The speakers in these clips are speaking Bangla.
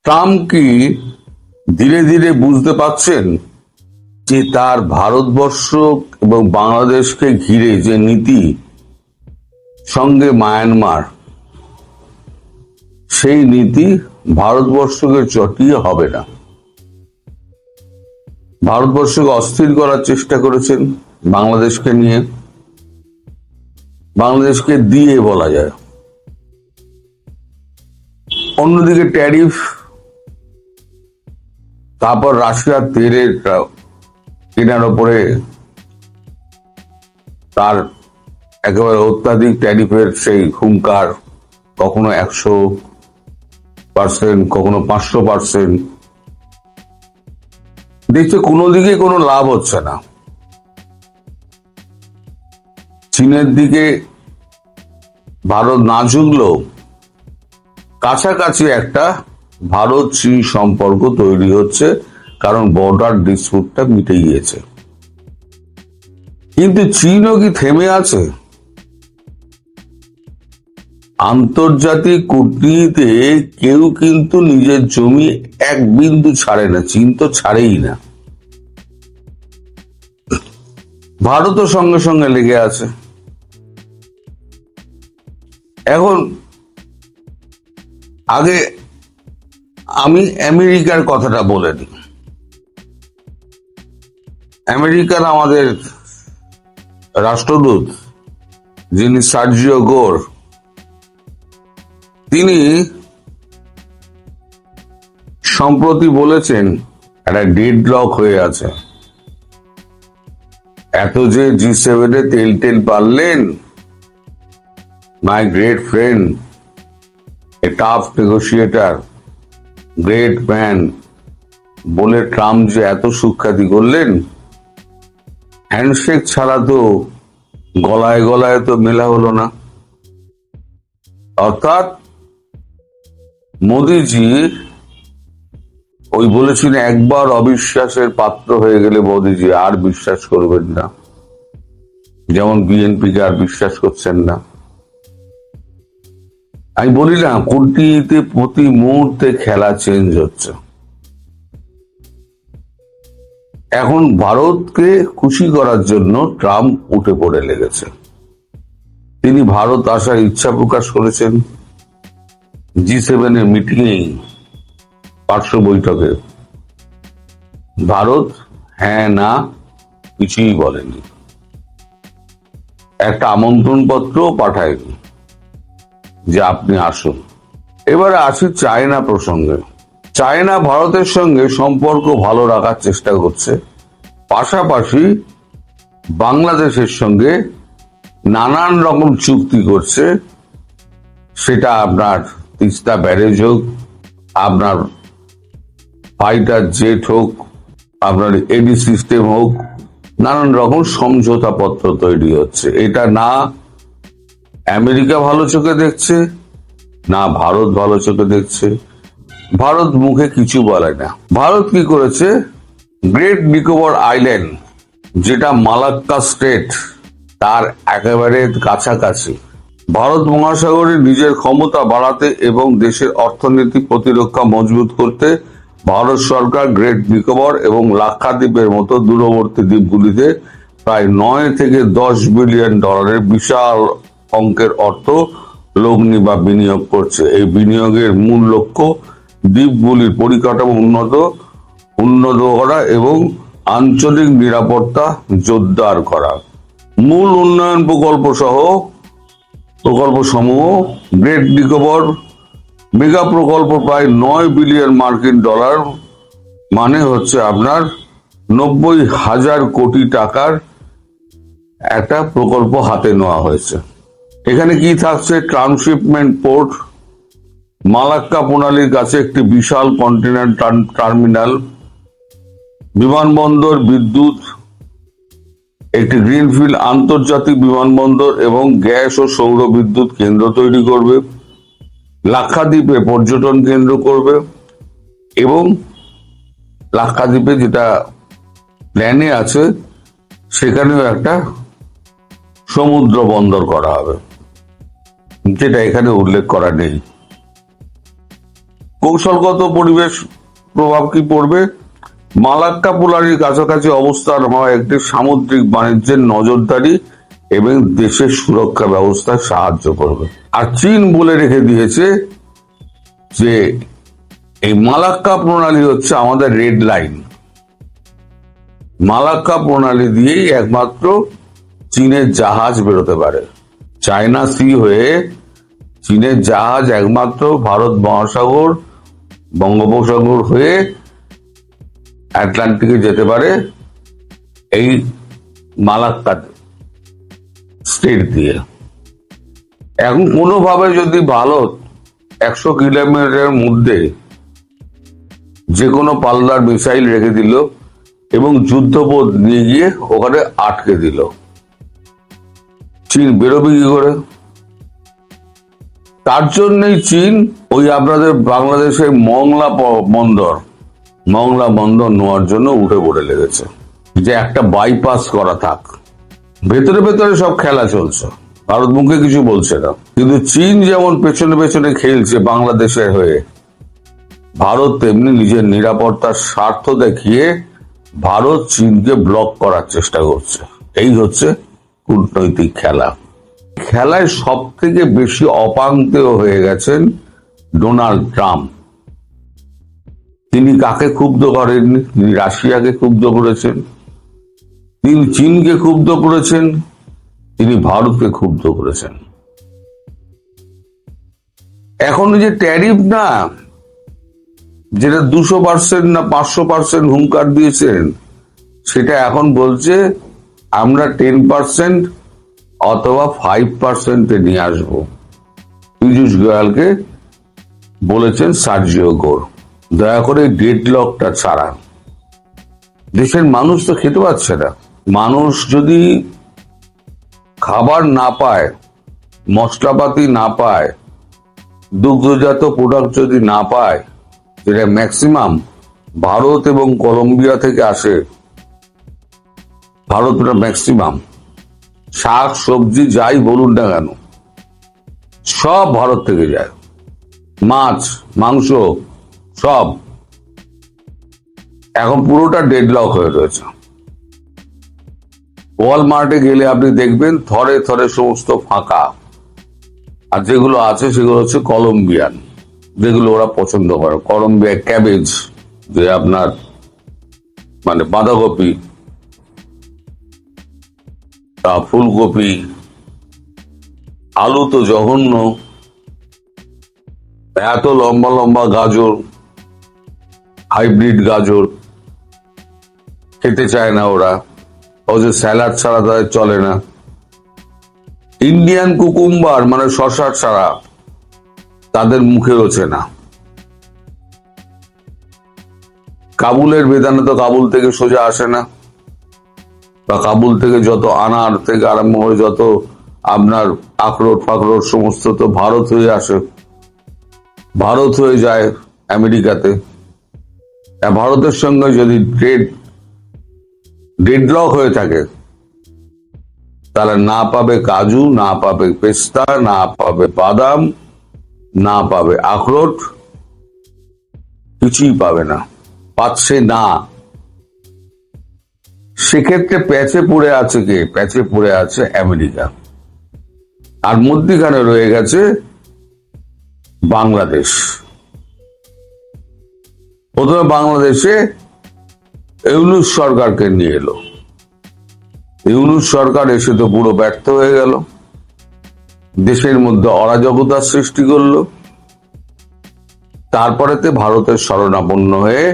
ট্রাম্প কি ধীরে ধীরে বুঝতে পারছেন যে তার ভারতবর্ষ এবং বাংলাদেশকে ঘিরে যে নীতি, সঙ্গে মায়ানমার, সেই নীতি ভারতবর্ষকে চটিয়ে হবে না। ভারতবর্ষকে অস্থির করার চেষ্টা করেছেন বাংলাদেশকে নিয়ে, বাংলাদেশকে দিয়ে বলা যায়। অন্যদিকে ট্যারিফ, তারপর রাশিয়ার তেলের কেনার উপরে তার একেবারে অত্যাধিক ট্যারিফের সেই হুঙ্কার, কখনো 100%, কখনো 500%। দেখছে কোনো দিকে কোনো লাভ হচ্ছে না। চীনের দিকে ভারত না ঝুঁকলেও কাছাকাছি একটা ভারত চীন সম্পর্ক তৈরি হচ্ছে, কারণ বর্ডার ডিসপুটটা মিটে গিয়েছে। কিন্তু চীনও কি থেমে আছে? আন্তর্জাতিক কূটনীতিতে কেউ কিন্তু নিজের জমি এক বিন্দু ছাড়ে না, চীন তো ছাড়েই না। ভারতও সঙ্গে সঙ্গে লেগে আছে। এখন আগে আমি আমেরিকার কথাটা বলে দিই। আমেরিকার আমাদের রাষ্ট্রদূত, যিনি সার্জিও গোর, তিনি সম্প্রতি বলেছেন একটা ডেডলক হয়ে আছে। এত যে G7 তেল পারলেন, my great friend, a tough negotiator, great man বলে ট্রাম্প যে এত সুখ্যাতি করলেন, হ্যান্ডশেক ছাড়া তো গলায় গলায় তো মেলা হলো না। অর্থাৎ মোদিজি ওই বলেছেন, একবার অবিশ্বাসের পাত্র হয়ে গেলে মোদিজি আর বিশ্বাস করবেন না, যেমন বিএনপিকে আর বিশ্বাস করছেন না। আমি বলি না, কূটনীতিতে প্রতি মুহূর্তে খেলা চেঞ্জ হচ্ছে। এখন ভারতকে খুশি করার জন্য ট্রাম্প উঠে পড়ে লেগেছে। তিনি ভারত আসার ইচ্ছা প্রকাশ করেছেন G7 মিটিং এ, পার্শ্ব বৈঠকে। ভারত হ্যাঁ না কিছুই বলেনি, একটা আমন্ত্রণ পত্র পাঠায়নি যে আপনি আসুন। এবারে আসি চায়না প্রসঙ্গে। চায়না ভারতের সঙ্গে সম্পর্ক ভালো রাখার চেষ্টা করছে, পাশাপাশি বাংলাদেশের সঙ্গে নানান রকম চুক্তি করছে। সেটা আপনার তিস্তা ব্যারেজ হোক, আপনার ফাইটার জেট হোক, আপনার এডি সিস্টেম হোক, নানান রকম সমঝোতা পত্র তৈরি হচ্ছে। এটা না আমেরিকা ভালো চোখে দেখছে, না ভারত ভালো চোখে দেখছে। ভারত মুখে কিছু বলে না। ভারত কি করেছে, গ্রেট নিকোবর আইল্যান্ড, যেটা মালাক্কা স্টেট, তার একেবারে কাছাকাছি, ভারত মহাসাগরে নিজের ক্ষমতা বাড়াতে এবং দেশের অর্থনীতি প্রতিরক্ষা মজবুত করতে ভারত সরকার গ্রেট নিকোবর এবং লাক্ষাদ্বীপের মতো দূরবর্তী দ্বীপগুলিতে প্রায় 9 থেকে 10 বিলিয়ন ডলারের বিশাল অঙ্কের অর্থ লগ্নি বা বিনিয়োগ করছে। এই বিনিয়োগের মূল লক্ষ্য দ্বীপগুলির পরিকাঠামো উন্নত করা এবং আঞ্চলিক নিরাপত্তা জোরদার করা। মূল উন্নয়ন প্রকল্পসমূহ গ্রেট নিকোবর মেগা প্রকল্প প্রায় 9 বিলিয়ন মার্কিন ডলার, মানে হচ্ছে আপনার 90,000 কোটি টাকার একটা প্রকল্প হাতে নেওয়া হয়েছে। এখানে কি থাকছে, ট্রান্সশিপমেন্ট পোর্ট, মালাক্কা প্রণালীর কাছে একটি বিশাল কন্টেনার টার্মিনাল, বিমানবন্দর, বিদ্যুৎ, একটি গ্রিনফিল্ড আন্তর্জাতিক বিমানবন্দর এবং গ্যাস ও সৌর বিদ্যুৎ কেন্দ্র তৈরি করবে। লাক্ষাদ্বীপে পর্যটন কেন্দ্র করবে এবং লাক্ষাদ্বীপে যেটা প্ল্যানে আছে সেখানেও একটা সমুদ্র বন্দর করা হবে, যেটা এখানে উল্লেখ করা নেই। কৌশলগত পরিবেশ প্রভাব কি পড়বে? মালাক্কা পোলারির কাছাকাছি অবস্থান হওয়া একটি সামুদ্রিক বাণিজ্যের নজরদারি এবং দেশের সুরক্ষা ব্যবস্থায় সাহায্য করবে। আর চীন বলে রেখে দিয়েছে যে এই মালাক্কা প্রণালী হচ্ছে আমাদের রেড লাইন। মালাক্কা প্রণালী দিয়েই একমাত্র চীনের জাহাজ বেরোতে পারে। চায়না সি হয়ে চীনের জাহাজ একমাত্র ভারত মহাসাগর, বঙ্গোপসাগর হয়ে আটলান্টিকে যেতে পারে এই মালাক্কা স্টেট দিয়ে। এখন কোনোভাবে যদি ভারত 100 কিলোমিটারের মধ্যে যে কোনো পাল্লার মিসাইল রেখে দিল এবং যুদ্ধপথ নিয়ে গিয়ে ওখানে আটকে দিল, চীন বেরোবে কি করে? তার জন্যই চীন ওই আপনাদের বাংলাদেশের মংলা বন্দর নেওয়ার জন্য উঠে পড়ে লেগেছে, যে একটা বাইপাস করা থাক। ভেতরে ভেতরে সব খেলা চলছে, ভারত মুখে কিছু বলছে না, কিন্তু চীন যেমন পেছনে পেছনে খেলছে বাংলাদেশের হয়ে, ভারত তেমনি নিজের নিরাপত্তার স্বার্থ দেখিয়ে ভারত চীনকে ব্লক করার চেষ্টা করছে। এই হচ্ছে কূটনৈতিক খেলা। খেলায় সব থেকে বেশি অপাঙ্ক্তেয় হয়ে গেছেন ডোনাল্ড ট্রাম্প। তিনি কাকে ক্ষুব্ধ করেননি? তিনি রাশিয়াকে ক্ষুব্ধ করেছেন, তিনি চীনকে ক্ষুব্ধ করেছেন, তিনি ভারতকে ক্ষুব্ধ করেছেন। এখন যে ট্যারিফ না, যেটা 200% না 500% হুঙ্কার দিয়েছেন, সেটা এখন বলছে আমরা 10% অথবা 5% নিয়ে আসবো। পীযূষ গোয়ালকে বলেছেন সার্জিও গোর। দয়া করে ডেডলকটা ছাড়া। দেশের মানুষ তো খেতে পাচ্ছে না। মানুষ যদি খাবার না পায়, মশলাপাতি না পায়, দুগ্ধজাত প্রোডাক্ট যদি না পায়, যেটা ম্যাক্সিমাম ভারত এবং কলম্বিয়া থেকে আসে, ভারতটা ম্যাক্সিমাম শাক সবজি যাই বলুন না কেন সব ভারত থেকে যায়, মাছ মাংস সব। এখন পুরোটা ডেডলক হয়ে রয়েছে। ওয়ালমার্টে গেলে আপনি দেখবেন থরে থরে সমস্ত ফাঁকা, আর যেগুলো আছে সেগুলো হচ্ছে কলম্বিয়ান, যেগুলো ওরা পছন্দ করে। কলম্বিয়া ক্যাবেজ, যে আপনার মানে বাঁধাকপি, ফুলকপি, আলু তো জঘন্য, এত লম্বা লম্বা গাজর, হাইব্রিড গাজর খেতে চায় না ওরা, যে স্যালাড ছাড়া তাদের চলে না। ইন্ডিয়ান কুকুম্বার মানে শসা ছাড়া তাদের মুখে রোচে না। কাবুলের বেদানা তো কাবুল থেকে সোজা আসে না, বা কাবুল থেকে যত আনার থেকে আরম্ভ করে যত আপনার আখরোট ফাখরোট সমস্ত তো ভারত হয়ে আসে, ভারত হয়ে যায় আমেরিকাতে। ভারতের সঙ্গে যদি ডেডলক হয়ে থাকে, তাহলে না পাবে কাজু, না পাবে পেস্তা, না পাবে বাদাম, না পাবে আখরোট, কিছুই পাবে না, পাচ্ছে না। সেক্ষেত্রে প্যাচে পড়ে আছে কে? প্যাচে পড়ে আছে আমেরিকা, আর মধ্যখানে রয়ে গেছে বাংলাদেশ। প্রথমে বাংলাদেশে ইউনূস সরকারকে নিয়ে এলো, ইউনূস সরকার এসে তো পুরো ব্যর্থ হয়ে গেল, দেশের মধ্যে অরাজকতার সৃষ্টি করলো। তারপরেতে ভারতের শরণাপন্ন হয়ে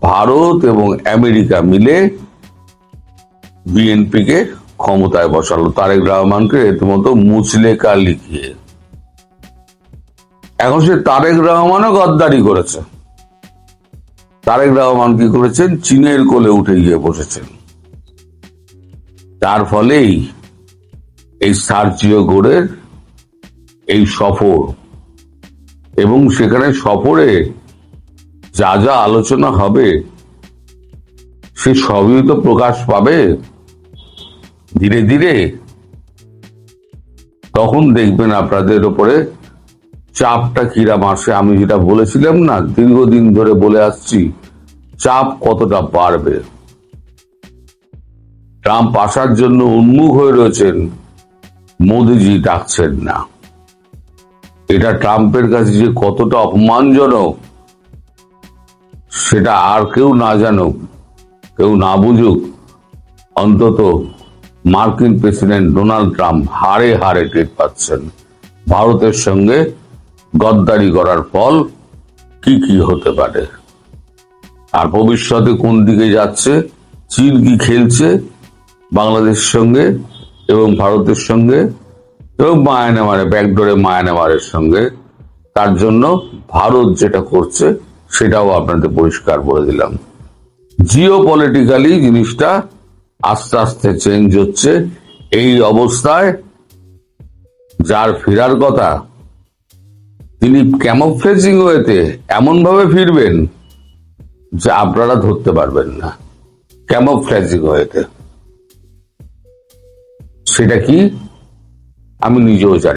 ভারত এবং আমেরিকা মিলে বিএনপিকে ক্ষমতায় বসালো, তারেক রহমানকে রীতিমতো মুচলেকা লিখিয়ে। এখন সে তারেক রহমানও গদ্দারি করেছে। তারেক রহমান কি করেছেন? চীনের কোলে উঠে গিয়ে বসেছেন। তার ফলেই এই সার্জিও গোরের এই সফর, এবং সেখানে সফরে যা যা আলোচনা হবে সে সবই তো প্রকাশ পাবে ধীরে ধীরে। তখন দেখবেন আপনাদের উপরে চাপটা কিরাম আসে, আমি যেটা বলেছিলাম না, দীর্ঘদিন ধরে বলে আসছি, চাপ কতটা বাড়বে। ট্রাম্প আসার জন্য উন্মুখ হয়ে রয়েছেন, মোদিজি ডাকছেন না। এটা ট্রাম্পের কাছে যে কতটা অপমানজনক সেটা আর কেউ না জানুক, কেউ না বুঝুক, অন্তত মার্কিন প্রেসিডেন্ট ডোনাল্ড ট্রাম্প হাড়ে হাড়ে টের পাচ্ছেন ভারতের সঙ্গে গদ্দারি করার ফল কি কি হতে পারে, আর ভবিষ্যতে কোন দিকে যাচ্ছে, চীন কি খেলছে বাংলাদেশের সঙ্গে এবং ভারতের সঙ্গে এবং মায়ানমারে, ব্যাকডোরে মায়ানমারের সঙ্গে। তার জন্য ভারত যেটা করছে সেটাও আপনাদের পরিষ্কার বলে দিলাম। জিও পলিটিক্যালি জিনিসটা আস্তে আস্তে চেঞ্জ হচ্ছে। এই অবস্থায় যার ফেরার কথা তিনি ক্যামোফ্লেজিং ওয়েতে এমন ভাবে ফিরবেন যে আপনারা ধরতে পারবেন না। ক্যামোফ্লেজিং ওয়েতে সেটা কি আমি নিজেও জানি।